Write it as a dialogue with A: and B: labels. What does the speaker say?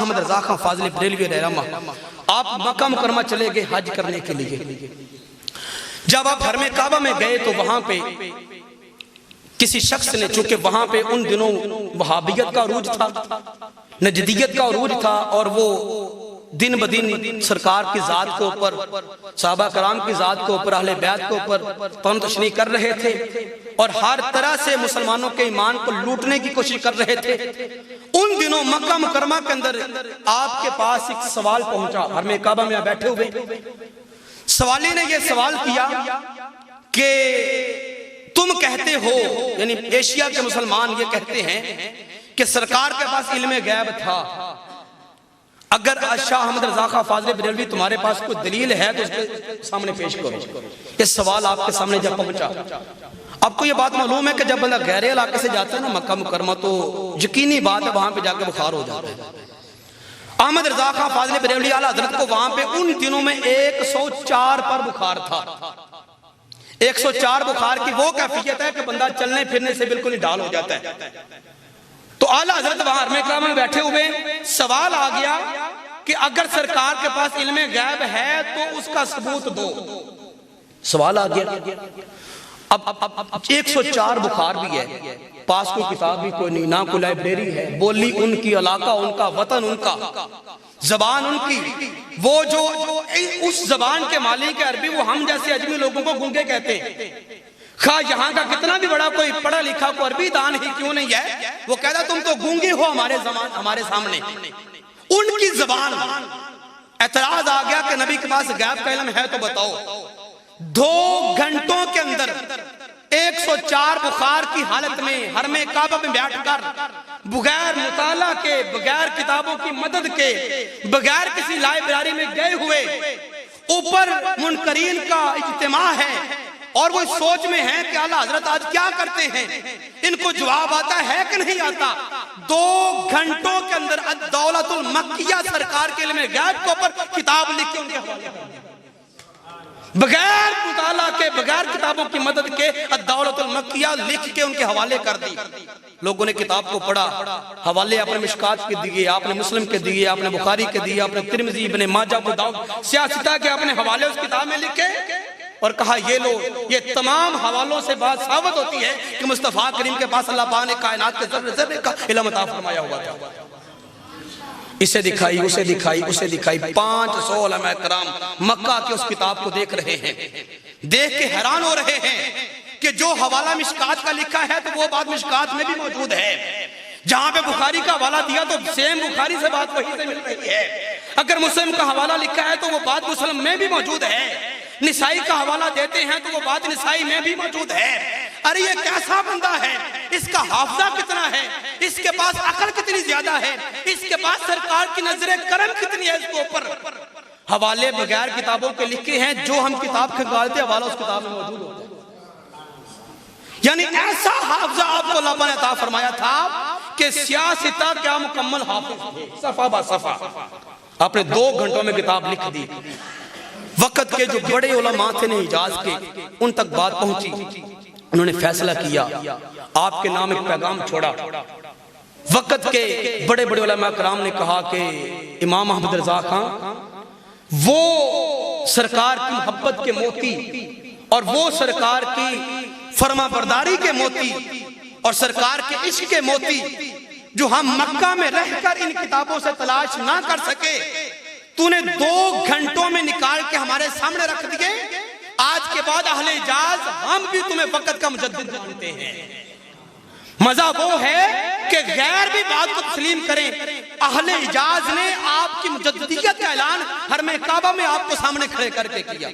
A: अहमद रजा खां फाजिल बरेलवी रहमा, आप मक्का मुकरमा चले गए हज करने के लिए। जब आप हरमे काबा में गए तो वहां पे किसी शख्स ने, चूंकि वहां पे उन दिनों वहाबियत का उरूज था, नजदियत का उरूज था, और वो दिन ब दिन सरकार की जात के ऊपर, सहाबा कराम की जात के ऊपर, अहले बैत के ऊपर तशनी कर रहे थे और हर तरह से मुसलमानों के ईमान को लूटने की कोशिश कर रहे थे। उन दिनों मक्का मुकरमा के अंदर आपके पास एक सवाल पहुंचा, हरमे काबा में बैठे हुए सवाली ने यह सवाल किया कि तुम कहते हो, यानी एशिया के मुसलमान ये कहते हैं कि सरकार के पास इल्मे गैब था, अगर शाह अहमद रजा खां फाजिल बरेलवी तुम्हारे पास कोई दलील है तो उसके सामने पेश करो। ये सवाल आपके सामने जब पहुंचा, आपको ये बात मालूम है कि जब बंदा गहरे इलाके से जाता है ना मक्का मुकरमा, तो यकीनी बात है वहां पे जाके बुखार हो जाता है। अहमद रजा खां फाजिल बरेलवी आला हजरत को वहां पे उन दिनों में 104 पर बुखार था। 104 बुखार की वो कैफियत है कि बंदा चलने फिरने से बिल्कुल ढाल हो जाता है। तो आला हजरत वहां हरमे काबा में बैठे हुए, सवाल आ गया कि अगर सरकार के पास इल्मे गैब है तो उसका सबूत दो। सवाल आ गया, अब 104 बुखार भी है, पास कोई किताब भी कोई नहीं, ना कोई लाइब्रेरी है, बोली उनकी, इलाका उनका, वतन उनका, जबान उनकी, वो जो उस जबान के मालिक है अरबी, वो हम जैसे अजमी लोगों को गूंगे कहते हैं। खा यहाँ का कितना भी बड़ा कोई पढ़ा लिखा को अरबी दान ही क्यों नहीं है, वो कहता तुम तो गूंगे हो हमारे सामने। उनकी जबान, एतराज आ गया कि नबी के पास गैब का इल्म है तो बताओ। 2 घंटों के अंदर 104 बुखार की हालत में हरमे काबा में बैठकर बगैर मुताला के, बगैर किताबों की मदद के, बगैर किसी लाइब्रेरी में गए हुए, ऊपर मुनकरीन का इज्तिमा है और वो सोच में है कि आला हजरत आज क्या करते हैं, इनको जवाब आता है कि नहीं आता। 2 घंटों के अंदर अद-दौलतुल मक्किया सरकार के लिए गैब के ऊपर किताब लिख के उनके हवाले कर दिया, बगैर मुताला के, बगैर किताबों की मदद के अद-दौलतुल मक्किया लिख के उनके हवाले कर दी। लोगों ने किताब को पढ़ा, हवाले अपने मिशकात के दिए, आपने मुस्लिम के दिए, आपने बुखारी के दिए, आपने तिरमिज़ी, इब्ने माजा, अबू दाऊद, सियासता के अपने हवाले उस किताब में लिखे और कहा ये लो। ये तमाम हवालों से बात साबित होती है कि मुस्तफा करीम के पास अल्लाह पाक ने कायनात के ज़र्रे ज़र्रे का इल्म अता फरमाया हुआ था। इसे दिखाई, उसे दिखाई, उसे दिखाई, 500 उलमा कराम मक्का के उस किताब को देख रहे हैं, देख के हैरान हो रहे हैं कि जो हवाला मिशकात का लिखा है तो वो बात मिशकात में भी मौजूद है। जहां पे बुखारी का हवाला दिया तो सेम बुखारी से बात वही से मिल रही है। अगर मुस्लिम का हवाला लिखा है तो वो बात मुस्लिम में भी मौजूद है। निसाई का हवाला देते हैं तो वो बात निसाई में भी मौजूद है। अरे ये कैसा बंदा है, इसका हाफजा कितना है, इसके पास अकल कितनी ज्यादा है, इसके पास सरकार की नजरे करम कितनी है इसके ऊपर। हवाले बगैर किताबों के लिखे हैं, जो हम किताब खंगालते हवाला उस किताब में मौजूद होता है। यानी ऐसा हाफजा आपको अल्लाह ने अता फरमाया था कि सियासता क्या मुकम्मल हाफिज थे, सफा बा सफा। आपने 2 घंटों में किताब लिख दी। वक्त के जो बड़े उलमा थे ने हिजाज के, उन तक बात पहुंची, उन्होंने फैसला किया, आपके नाम एक पैगाम छोड़ा। वक्त के बड़े बड़े उलमा कराम ने कहा कि इमाम अहमद रजा खां वो सरकार की मोहब्बत के मोती और वो सरकार की फरमाबरदारी के मोती और सरकार के इश्क के मोती जो हम मक्का में रहकर इन किताबों से तलाश ना कर सके, तूने 2 घंटों में निकाल के हमारे सामने रख दिए। आज के बाद अहले इजाज हम भी तुम्हें वक्त का मुजद्दिद मानते हैं। मजा वो है कि गैर भी बात को तस्लीम करें। अहले इजाज ने आपकी मुजद्दिदियत का ऐलान हरमे काबा में आपको सामने खड़े करके किया।